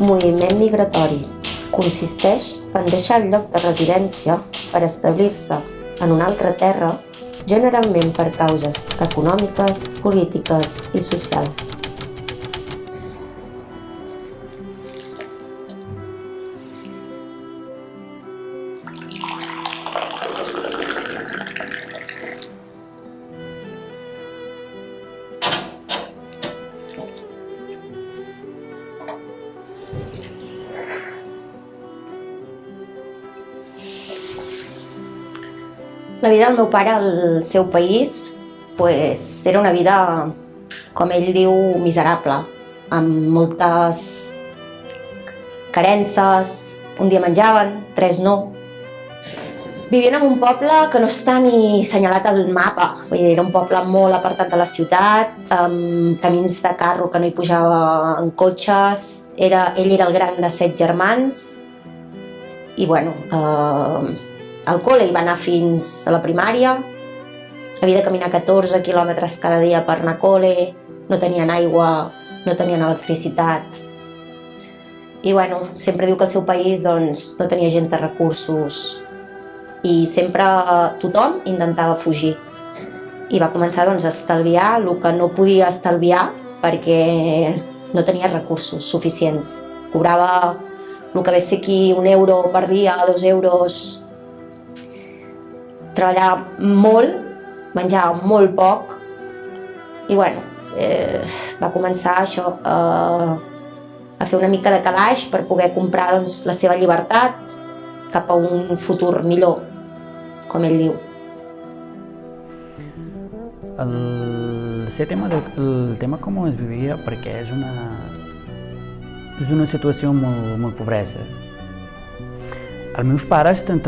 moviment migratori. Consisteix en deixar el lloc de residència per establir-se en una altra terra, generalment per causes econòmiques, polítiques i socials. La vida del meu pare al seu país era una vida, com ell diu, miserable, amb moltes carences. Un dia menjaven, 3 no. Vivien en un poble que no està ni assenyalat al mapa. Vull dir, era un poble molt apartat de la ciutat, amb camins de carro que no hi pujava en cotxes. Ell era el gran de 7 germans i, bueno, al col·le hi va anar fins a la primària, havia de caminar 14 quilòmetres cada dia per anar a col·le, no tenien aigua, no tenien electricitat. I bueno, sempre diu que el seu país no tenia gens de recursos i sempre tothom intentava fugir. I va començar a estalviar el que no podia estalviar perquè no tenia recursos suficients. Cobrava el que ve a ser aquí 1 euro per dia, 2 euros. Treballava molt, menjava molt poc i bueno, va començar això, a fer una mica de calaix per poder comprar la seva llibertat cap a un futur millor, com ell diu. El tema com es vivia, perquè és una situació molt pobresa. Els meus pares al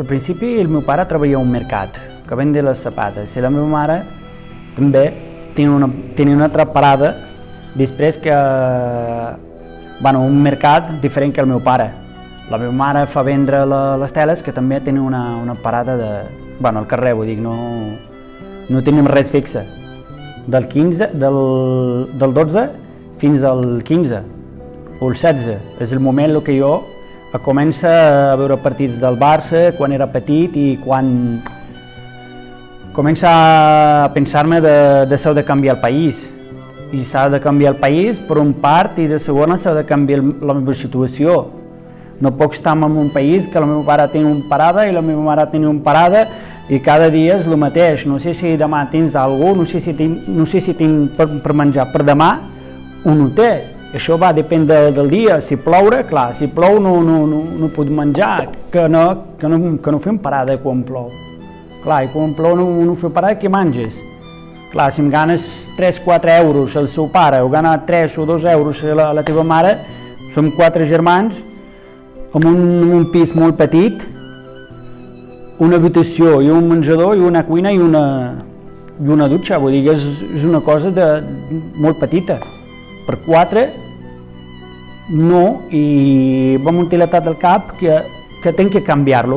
principi el meu pare treballava a un mercat que vende les sapates i la meva mare també tenia una altra parada després que un mercat diferent que el meu pare. La meva mare fa vendre les teles, que també tenia una parada al carrer, vull dir, no tenim res fixe. Del 12 fins al 15 o el 16 és el moment en què jo comença a veure partits del Barça quan era petit i quan comença a pensar-me de s'ha de canviar el país. I s'ha de canviar el país per un part i de segona s'ha de canviar la meva situació. No puc estar en un país que la meva pare té una parada i la meva mare té una parada i cada dia és el mateix. No sé si demà tens alguna cosa, no sé si tinc per menjar per demà o no té. Això va depèn del dia. Si ploure, clar, si plou no puc menjar, que no fem parada quan plou. Clar, i quan plou no fem parada, què menges? Clar, si em ganes 3-4 euros el seu pare o gana 3 o 2 euros la teva mare, som 4 germans, amb un pis molt petit, una habitació i un menjador i una cuina i una dutxa, vull dir que és una cosa molt petita. Per 4 no, i va muntar del cap que tenc que canviar-lo,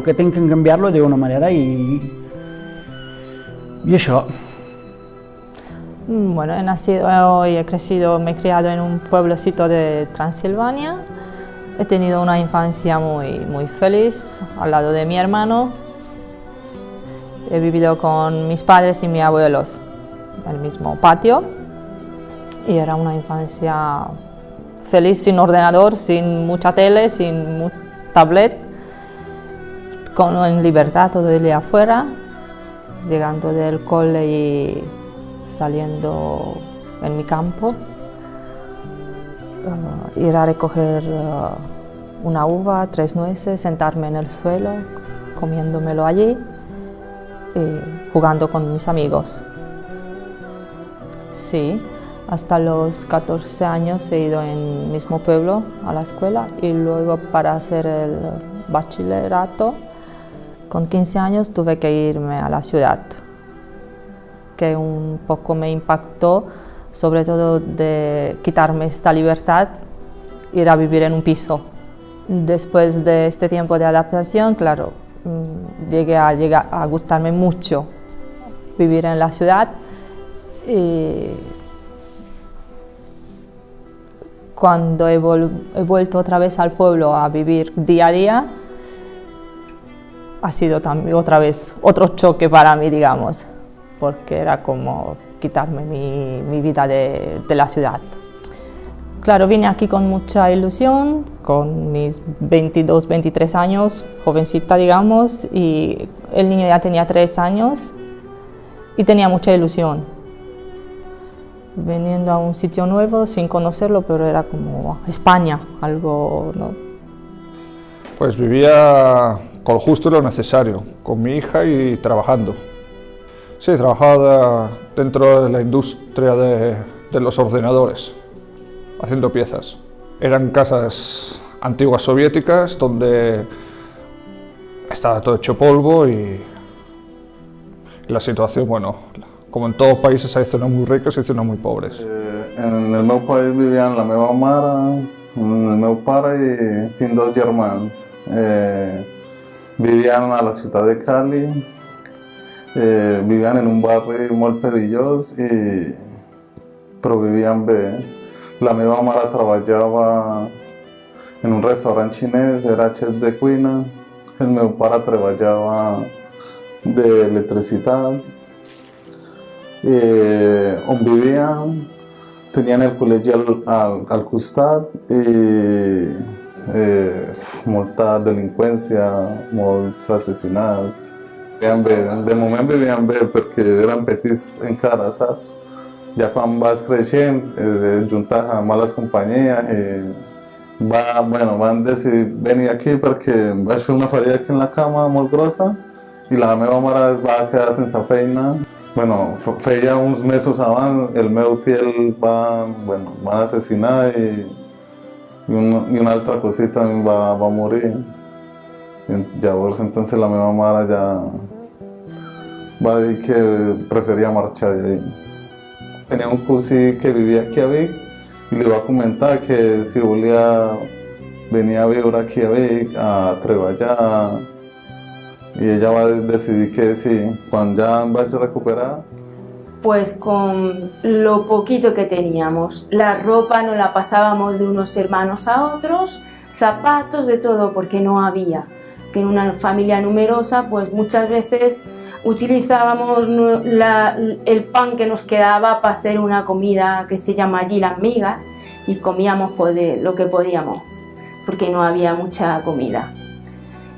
d'una manera i això. Bueno, he nacido y he crecido, me he criado en un pueblecito de Transilvania. He tenido una infancia muy feliz al lado de mi hermano. He vivido con mis padres y mis abuelos en el mismo patio. Y era una infancia feliz, sin ordenador, sin mucha tele, sin tablet, en libertad todo el día afuera, llegando del cole y saliendo en mi campo, ir a recoger una uva, 3 nueces, sentarme en el suelo, comiéndomelo allí y jugando con mis amigos. Sí. Hasta los 14 años he ido en el mismo pueblo a la escuela y luego para hacer el bachillerato con 15 años tuve que irme a la ciudad, que un poco me impactó, sobre todo de quitarme esta libertad, ir a vivir en un piso. Después de este tiempo de adaptación, claro, llegué a gustarme mucho vivir en la ciudad y Cuando he vuelto otra vez al pueblo a vivir día a día, ha sido también otra vez otro choque para mí, digamos, porque era como quitarme mi vida de la ciudad. Claro, vine aquí con mucha ilusión, con mis 22, 23 años, jovencita, digamos, y el niño ya tenía 3 años y tenía mucha ilusión. Viniendo a un sitio nuevo sin conocerlo, pero era como España, algo, ¿no? Pues vivía con lo justo y lo necesario, con mi hija y trabajando. Sí, trabajaba dentro de la industria de los ordenadores, haciendo piezas. Eran casas antiguas soviéticas donde estaba todo hecho polvo y la situación, bueno, como en todos países hay zonas muy ricas y zonas muy pobres. En el meu país vivían la meva mare, el meu pare i tinc 2 germans. Vivien a la ciutat de Cali, vivien en un barri molt perillós, però vivien bé. La meva mare treballava en un restaurant xinès, era xef de cuina. El meu pare treballava d'electricitat. On vivíem tenien el col·legi al costat i molta delinqüència, molts assassinats. Vivíem bé, de moment vivíem bé perquè eren petits encara, saps? Ja quan vas creixent, juntar amb males companyies i van decidir venir aquí perquè vaig fer una ferida aquí en la cama molt grossa i la meva mare es va quedar sense feina. Feia uns mesos abans el meu tiet el van assassinar i una altra cosita va morir. Llavors entonces la meva mare ja va dir que preferia marxar d'ahí. Tenia un cosí que vivia aquí a Vic i li va comentar que si volia venir a viure aquí a Vic a treballar. Y ella va a decidir que sí, cuando ya vas a recuperar. Pues con lo poquito que teníamos, la ropa nos la pasábamos de unos hermanos a otros, zapatos, de todo, porque no había. Que en una familia numerosa, pues muchas veces utilizábamos el pan que nos quedaba para hacer una comida que se llama allí las migas y comíamos pues, lo que podíamos, porque no había mucha comida.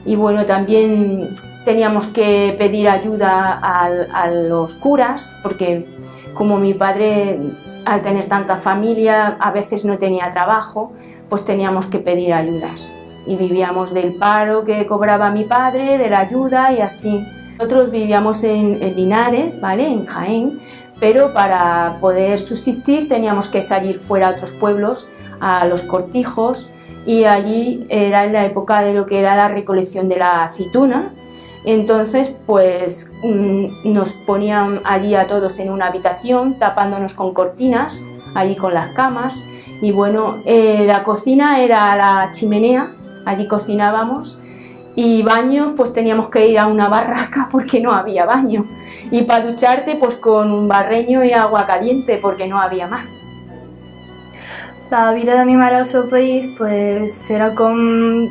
Y bueno, también teníamos que pedir ayuda a los curas, porque como mi padre, al tener tanta familia, a veces no tenía trabajo, pues teníamos que pedir ayudas. Y vivíamos del paro que cobraba mi padre, de la ayuda y así. Nosotros vivíamos en Linares, ¿vale? En Jaén, pero para poder subsistir teníamos que salir fuera a otros pueblos, a los cortijos, y allí era en la época de lo que era la recolección de la aceituna. Entonces pues nos ponían allí a todos en una habitación tapándonos con cortinas, allí con las camas, y bueno, la cocina era la chimenea, allí cocinábamos, y baños pues teníamos que ir a una barraca porque no había baño, y para ducharte pues con un barreño y agua caliente porque no había más. La vida de mi mare al seu país pues, era com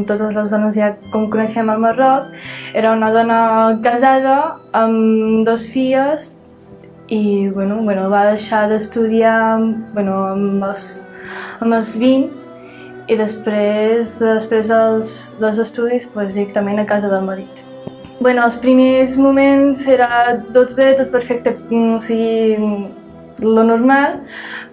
totes les dones ja com coneixem al Marroc. Era una dona casada amb 2 filles i va deixar d'estudiar amb els 20 i després dels estudis pues, directament a casa del marit. Els primers moments era tot bé, tot perfecte, o sigui, lo normal,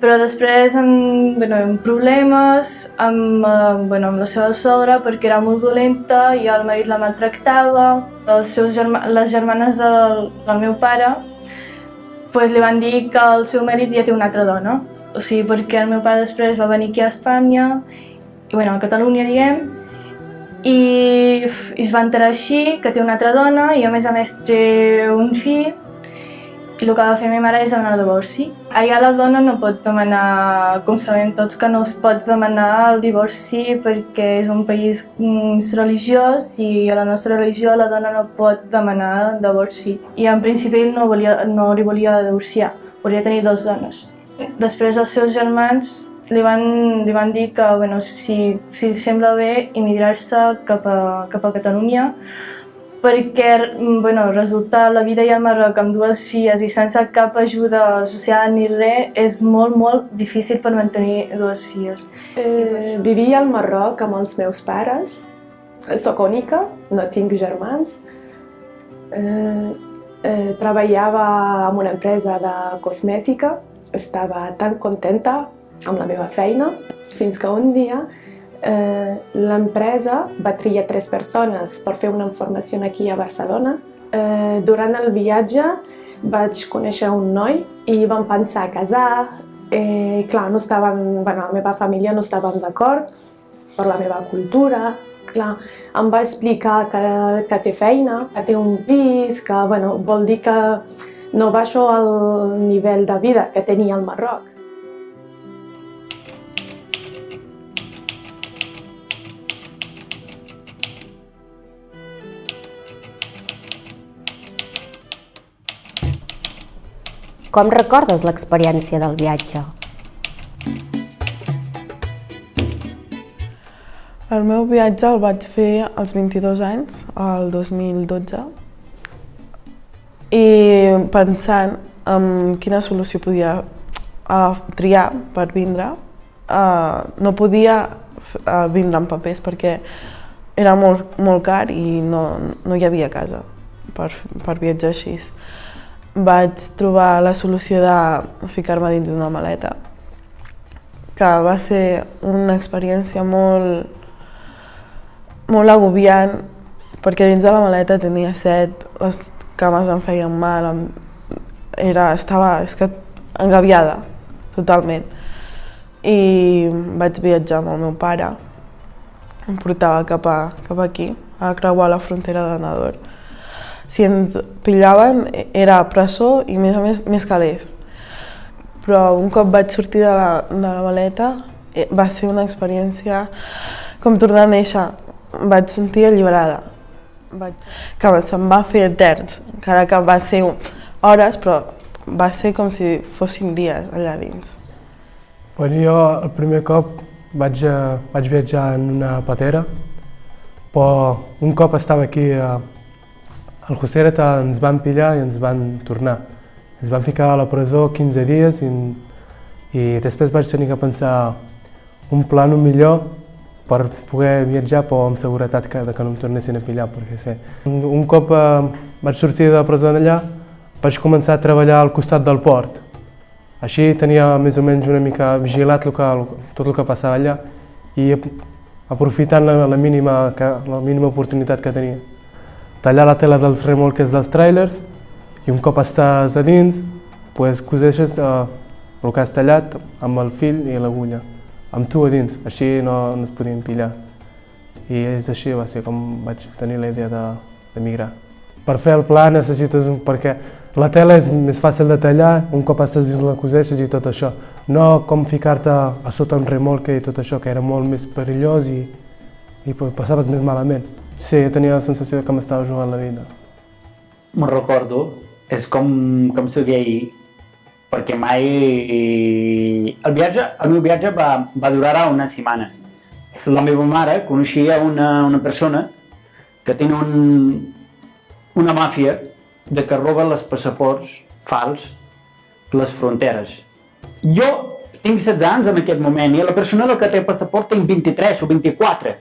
però després amb problemes amb la seva sogra perquè era molt dolenta i el marit la maltractava. Les germanes del meu pare pues, li van dir que el seu marit ja té una altra dona, o sigui, perquè el meu pare després va venir aquí a Espanya, a Catalunya diguem, i es va enterar així que té una altra dona i a més té un fill. I el que va fer ma mare és demanar el divorci. Allà la dona no pot demanar, com sabem tots, que no es pot demanar el divorci perquè és un país religiós i a la nostra religió la dona no pot demanar divorci. I en principi ell no li volia divorciar, volia tenir 2 dones. Després els seus germans li van dir que bueno, si sembla bé emigrar-se cap a Catalunya, perquè bueno, resulta la vida al Marroc amb 2 filles i sense cap ajuda social ni res és molt difícil per mantenir 2 filles. Vivia al Marroc amb els meus pares, soc única, no tinc germans. Treballava en una empresa de cosmètica, estava tan contenta amb la meva feina, fins que un dia l'empresa va triar 3 persones per fer una formació aquí a Barcelona. Durant el viatge vaig conèixer un noi i vam pensar a casar. Clar, no estaven, bueno, la meva família no estàvem d'acord per la meva cultura. Clar, em va explicar que té feina, que té un pis, que bueno, vol dir que no baixo al nivell de vida que tenia al Marroc. Com recordes l'experiència del viatge? El meu viatge el vaig fer als 22 anys, el 2012, i pensant en quina solució podia triar per vindre, no podia vindre amb papers perquè era molt car i no hi havia casa per viatjar així. Vaig trobar la solució de ficar-me dins d'una maleta, que va ser una experiència molt agobiant, perquè dins de la maleta tenia set, les cames em feien mal, estava engabiada totalment. I vaig viatjar amb el meu pare, em portava cap aquí, a creuar la frontera de Nador. Si ens pillaven era presó i a més calés. Però un cop vaig sortir de la maleta va ser una experiència com tornar a néixer. Vaig sentir alliberada, que se'm va fer eterns, encara que va ser hores, però va ser com si fossin dies allà dins. Bueno, jo el primer cop vaig viatjar en una patera, però un cop estava aquí al Joseret ens van pillar i ens van tornar. Ens van ficar a la presó 15 dies i després vaig tenir que pensar un plànol millor per poder viatjar, però amb seguretat que no em tornessin a pillar. Perquè un cop vaig sortir de la presó d'allà, vaig començar a treballar al costat del port. Així tenia més o menys una mica vigilat tot el que passava allà i aprofitant la mínima oportunitat que tenia. Tallar la tela dels remolques dels tràilers i un cop estàs a dins, coseixes el que has tallat amb el fil i l'agulla, amb tu a dins, així no et podien pillar. I és així, va ser com vaig tenir la idea d'emigrar. Per fer el pla necessites, perquè la tela és més fàcil de tallar, un cop estàs dins la coseixes i tot això. No com ficar-te a sota un remolque i tot això, que era molt més perillós i passaves més malament. Sí, tenia la sensació que m'estava jugant la vida. Me'n recordo, és com si ho ahir, perquè mai... El meu viatge va durar una setmana. La meva mare coneixia una persona que té una màfia que roba els passaports fals les fronteres. Jo tinc 16 anys en aquest moment i la persona que té passaport tinc 23 o 24.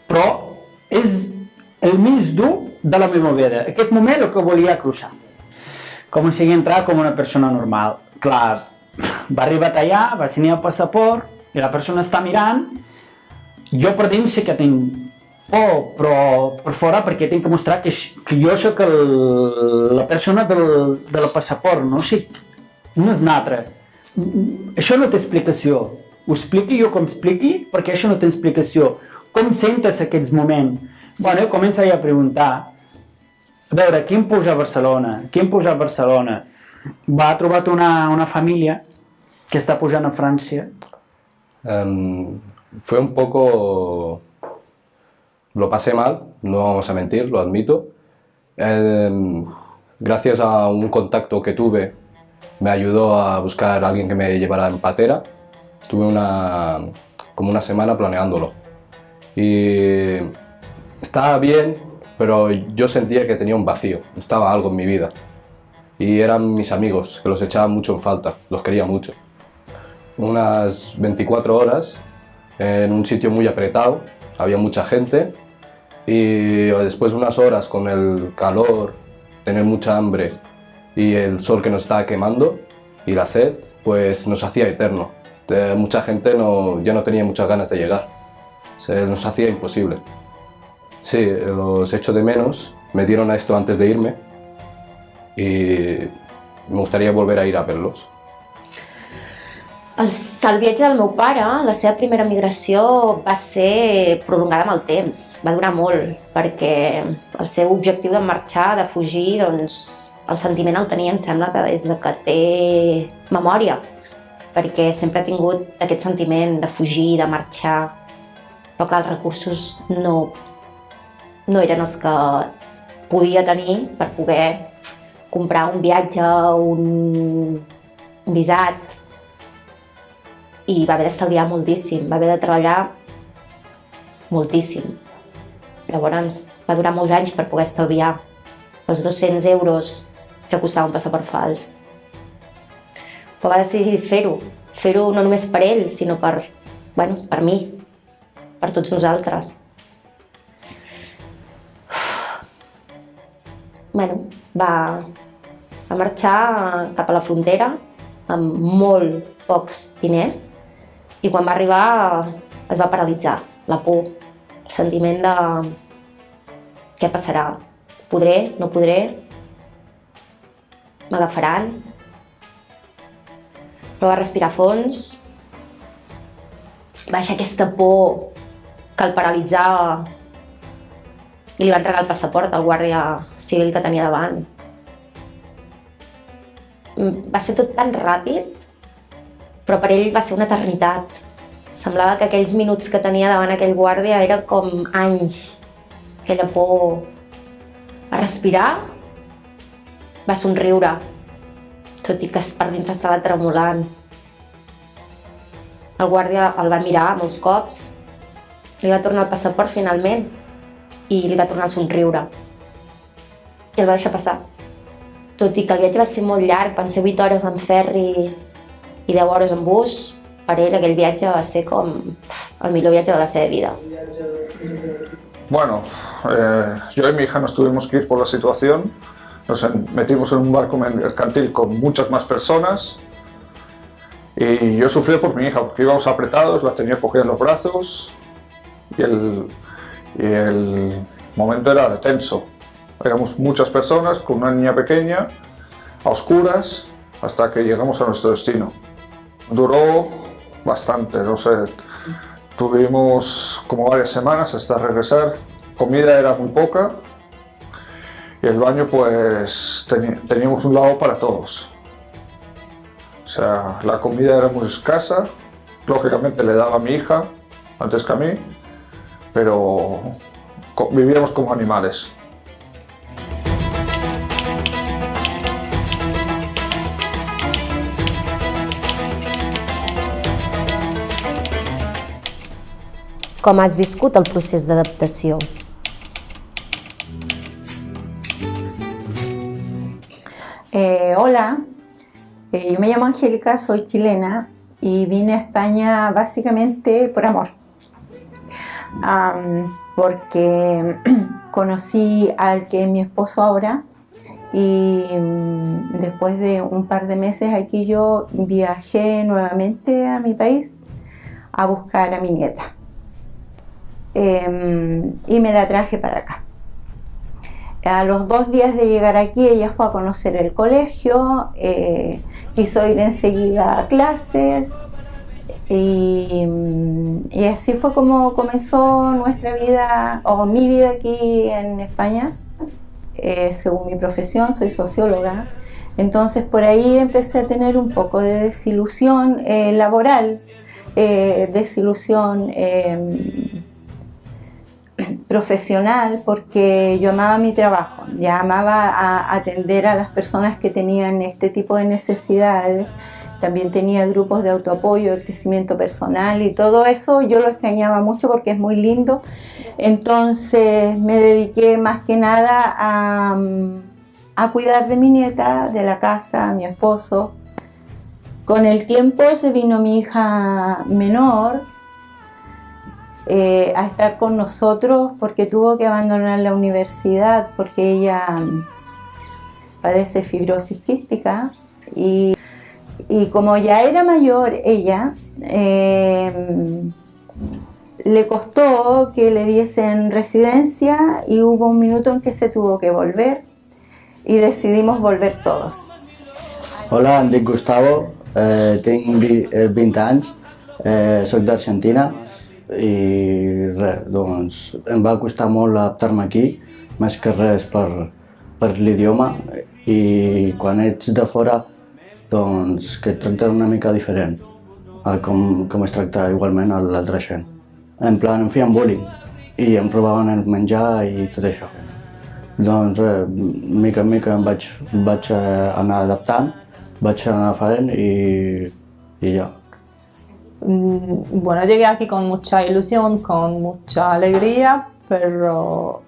Però és el més dur de la meva vida. Aquest moment el que volia crossar. Com si entrar com una persona normal. Clar, va arribar allà, va signar el passaport i la persona està mirant. Jo per dins sí que tinc por, però per fora perquè tinc que mostrar que jo soc la persona del passaport, no és l'altre. Això no té explicació. Ho expliqui jo com expliqui, perquè això no té explicació. Com sentes aquests moments? Bueno, comença a preguntar. A veure, qui em puja a Barcelona? Qui em puja a Barcelona? Va trobar una família que està pujant a Francia. Fue un poco... Lo pasé mal, no vamos a mentir, lo admito. Gracias a un contacto que tuve, me ayudó a buscar a alguien que me llevara en patera Estuve como una semana planeándolo. Y estaba bien, pero yo sentía que tenía un vacío, estaba algo en mi vida. Y eran mis amigos, que los echaba mucho en falta, los quería mucho. Unas 24 horas en un sitio muy apretado, había mucha gente, y después de unas horas con el calor, tener mucha hambre y el sol que nos estaba quemando y la sed, pues nos hacía eterno. Mucha gente ya no tenía muchas ganas de llegar, se nos hacía imposible. Sí, los echo de menos, me dieron a esto antes de irme i me gustaría volver a ir a verlos. El viatge del meu pare, la seva primera migració va ser prolongada amb el temps, va durar molt, perquè el seu objectiu de marxar, de fugir, doncs el sentiment el tenia, em sembla que des que té memòria, perquè sempre ha tingut aquest sentiment de fugir, de marxar, però clar, els recursos no eren els que podia tenir per poder comprar un viatge, un visat, i va haver d'estalviar moltíssim, va haver de treballar moltíssim. Llavors va durar molts anys per poder estalviar els 200 euros que costava un passaport fals. Però va decidir fer-ho no només per ell, sinó per mi, per tots nosaltres. Va marxar cap a la frontera amb molt pocs diners i quan va arribar es va paralitzar, la por, el sentiment de què passarà, podré, no podré, m'agafaran. Però va respirar a fons, va deixar aquesta por que el paralitzava i li va entregar el passaport al guàrdia civil que tenia davant. Va ser tot tan ràpid, però per ell va ser una eternitat. Semblava que aquells minuts que tenia davant aquell guàrdia era com anys, aquella por. Va respirar, va somriure, tot i que per dintre estava tremolant. El guàrdia el va mirar molts cops, li va tornar el passaport finalment i li va tornar el somriure. I el va deixar passar. Tot i que el viatge va ser molt llarg, van ser 8 hores en ferri i 10 hores en bus, per ell aquell viatge va ser com el millor viatge de la seva vida. Bueno, yo y mi hija nos tuvimos que ir por la situación, nos metimos en un barco mercantil con muchas más personas y yo sufría por mi hija porque íbamos apretados, la tenía cogida en los brazos y el momento era tenso. Éramos muchas personas con una niña pequeña, a oscuras, hasta que llegamos a nuestro destino. Duró bastante, no sé, tuvimos como varias semanas hasta regresar. Comida era muy poca y el baño pues teníamos un lavabo para todos. O sea, la comida era muy escasa, lógicamente le daba a mi hija antes que a mí, pero vivíamos como animales. Com has viscut el procés d'adaptació? Hola, yo me llamo Angélica, soy chilena y vine a España básicamente por amor. Porque conocí al que es mi esposo ahora y después de un par de meses aquí yo viajé nuevamente a mi país a buscar a mi nieta. Y me la traje para acá. A los 2 días de llegar aquí ella fue a conocer el colegio, quiso ir enseguida a clases y así fue como comenzó nuestra vida, o mi vida aquí en España. Según mi profesión soy socióloga, entonces por ahí empecé a tener un poco de desilusión laboral, desilusión profesional, porque yo amaba mi trabajo, ya amaba atender a las personas que tenían este tipo de necesidades también tenía grupos de autoapoyo, de crecimiento personal y todo eso. Yo lo extrañaba mucho porque es muy lindo. Entonces me dediqué más que nada a cuidar de mi nieta, de la casa, mi esposo. Con el tiempo se vino mi hija menor a estar con nosotros porque tuvo que abandonar la universidad porque ella padece fibrosis quística y como ya era mayor ella, le costó que le diesen residencia y hubo un minuto en que se tuvo que volver y decidimos volver todos. Hola, em dic Gustavo, tinc 20 anys, soc d'Argentina i res, doncs em va costar molt adaptar-me aquí, més que res per l'idioma i quan ets de fora doncs que et tracten una mica diferent a com es tracta igualment a l'altra gent. En plan, em feien bullying i em robaven el menjar i tot això. Doncs res, mica en mica em vaig anar adaptant, vaig anar fent i ja. Bueno, llegué aquí con mucha ilusión, con mucha alegría, pero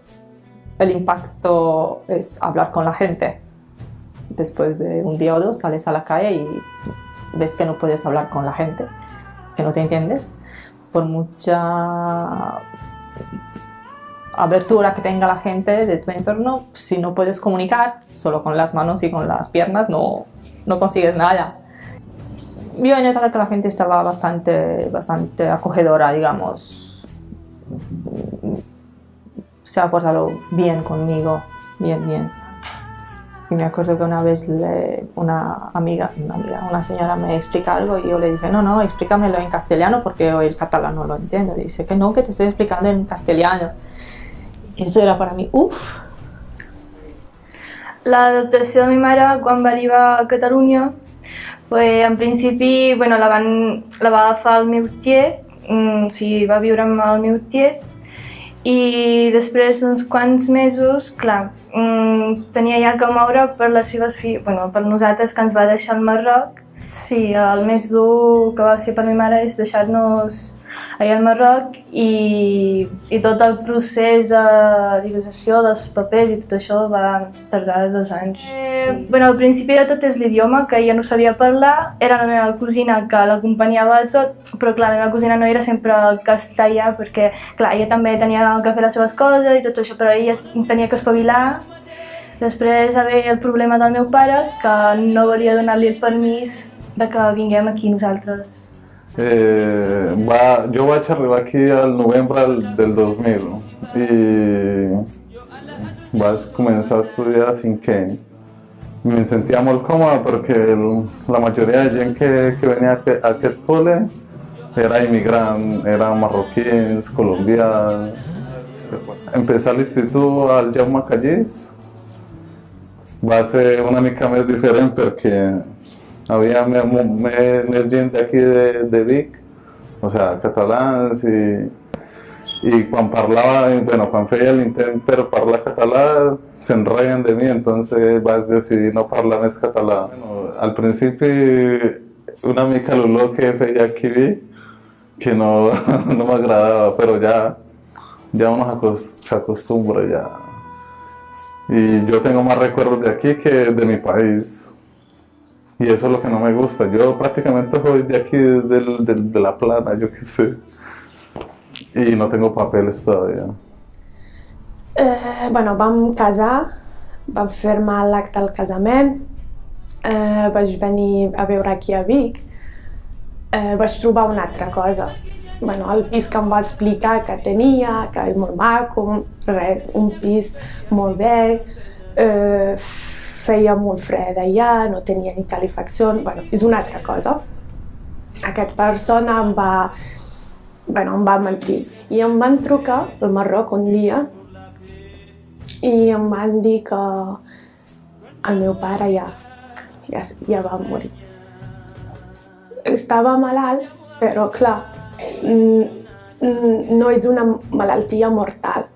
el impacto es hablar con la gente. Después de un día o dos sales a la calle y ves que no puedes hablar con la gente, que no te entiendes. Por mucha abertura que tenga la gente de tu entorno, si no puedes comunicar solo con las manos y con las piernas, no consigues nada. Yo he notado que la gente estaba bastante acogedora, digamos. Se ha portado bien conmigo, bien. Y me acuerdo que una vez una señora me explica algo y yo le dije, no, explícamelo en castellano porque el catalán no lo entiendo. Y dice que no, que te estoy explicando en castellano. I eso era para mi, uff. L'adaptació de mi mare quan va arribar a Catalunya, pues, en principi la va agafar el meu tiet, va viure amb el meu tiet, i després d'uns quants mesos, clar, tenia ja que moure per les seves filles, per nosaltres que ens va deixar al Marroc. Sí, el més dur que va ser per mi mare és deixar-nos allà al Marroc i tot el procés de legalització dels papers i tot això va tardar 2 anys. Al principi de tot és l'idioma, que ella no sabia parlar, era la meva cosina que l'acompanyava a tot, però clar, la meva cosina no era sempre castellà perquè clar, ella també tenia que fer les seves coses i tot això, però ella tenia que espavilar. Després va haver el problema del meu pare, que no volia donar-li el permís de que vinguem aquí nosaltres. Jo vaig arribar aquí al novembre del 2000 i vaig començar a estudiar a 5è any. Me sentia molt còmode perquè la majoria de gent que venia a aquest col·le era immigrant, eren marroquins, colombians. Empezar l'institut al Jaume Callís va ser una mica més diferent perquè havia més gent d'aquí de Vic, o sigui, catalans, i quan parlava, quan feia l'intent per parlar català, se'n reien de mi, entonces vaig decidir no parlar més català. Al principi, una mica l'olor que feia aquí, que no m'agradava, però ya uno se acostumbra ya. Y yo tengo más recuerdos de aquí que de mi país. Y eso es lo que no me gusta. Yo prácticamente soy de aquí, de La Plana, yo qué sé. Y no tengo papeles todavía. Vam casar, vam firmar l'acte al casament, vaig venir a veure aquí a Vic, vaig trobar una altra cosa. El pis que em va explicar que tenia, que és molt maco, res, un pis molt bé, feia molt fred allà, no tenia ni calefacció, és una altra cosa. Aquesta persona em va mentir. I em van trucar al Marroc un dia i em van dir que el meu pare ja va morir. Estava malalt, però clar, no és una malaltia mortal.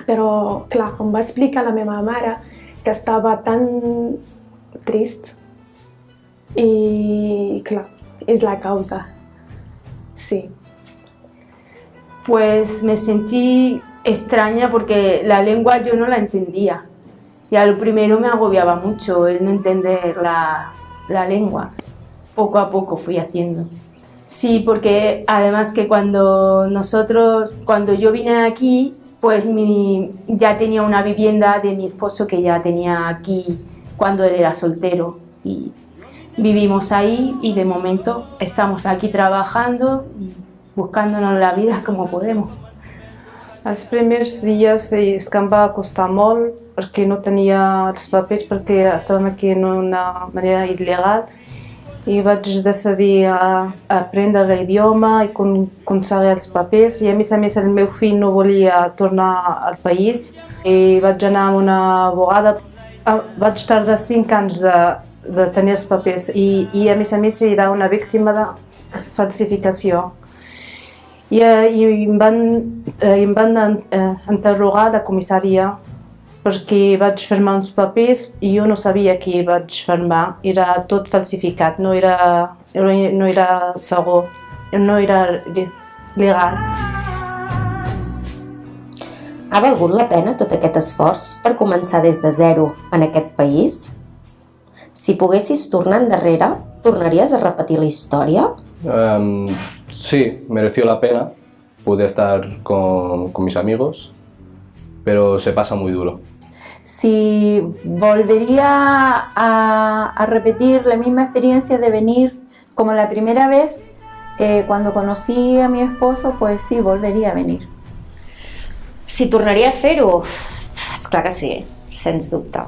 Però clar, em va explicar la meva mare que estava tan trist y, clar, es la causa. Sí. Pues me sentí extraña porque la lengua yo no la entendía. Y a lo primero me agobiaba mucho el no entender la lengua. Poco a poco fui haciendo. Sí, porque además que cuando yo vine aquí, pues ya tenía una vivienda de mi esposo que ya tenía aquí cuando él era soltero. Y vivimos ahí y de momento estamos aquí trabajando y buscándonos la vida como podemos. Els primers dies és que em va costar molt perquè no tenia els papers, perquè estàvem aquí en una manera il·legal i vaig decidir aprendre l'idioma i aconseguir els papers i a més el meu fill no volia tornar al país i vaig anar amb una abogada. Vaig tardar 5 anys de tenir els papers i a més era una víctima de falsificació. I em van interrogar a la comissaria perquè vaig firmar uns papers i jo no sabia què vaig firmar. Era tot falsificat, no era segur, no era legal. Ha valgut la pena tot aquest esforç per començar des de zero en aquest país? Si poguessis tornar endarrere, tornaries a repetir la història? Sí, mereció la pena. Pude estar con mis amigos, pero se pasa muy duro. Si volvería a repetir la misma experiencia de venir como la primera vez, cuando conocí a mi esposo, pues sí, volvería a venir. Si tornaria a fer-ho? Esclar que sí, sens dubte.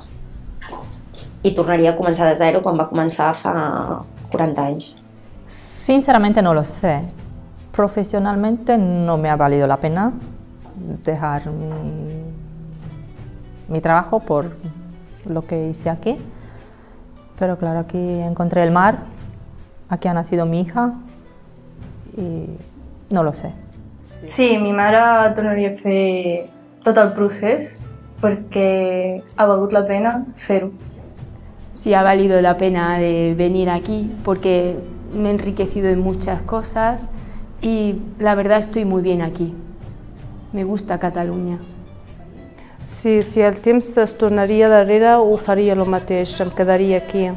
I tornaria a començar de zero quan va començar fa 40 anys. Sinceramente no lo sé. Profesionalmente no me ha valido la pena dejar mi trabajo por lo que hice aquí. Pero claro, aquí encontré el mar, aquí ha nacido mi hija y no lo sé. Sí, mi mare tornaria a fer tot el procés perquè ha valgut la pena fer-ho. Sí, ha valido la pena de venir aquí porque me he enriquecido en muchas cosas y la verdad estoy muy bien aquí. Me gusta Catalunya. Si el temps es tornaria darrere, ho faria el mateix, em quedaria aquí.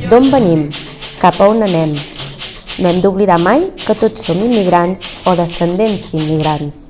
D'on venim? Cap a on anem? No hem d'oblidar mai que tots som immigrants o descendents d'immigrants.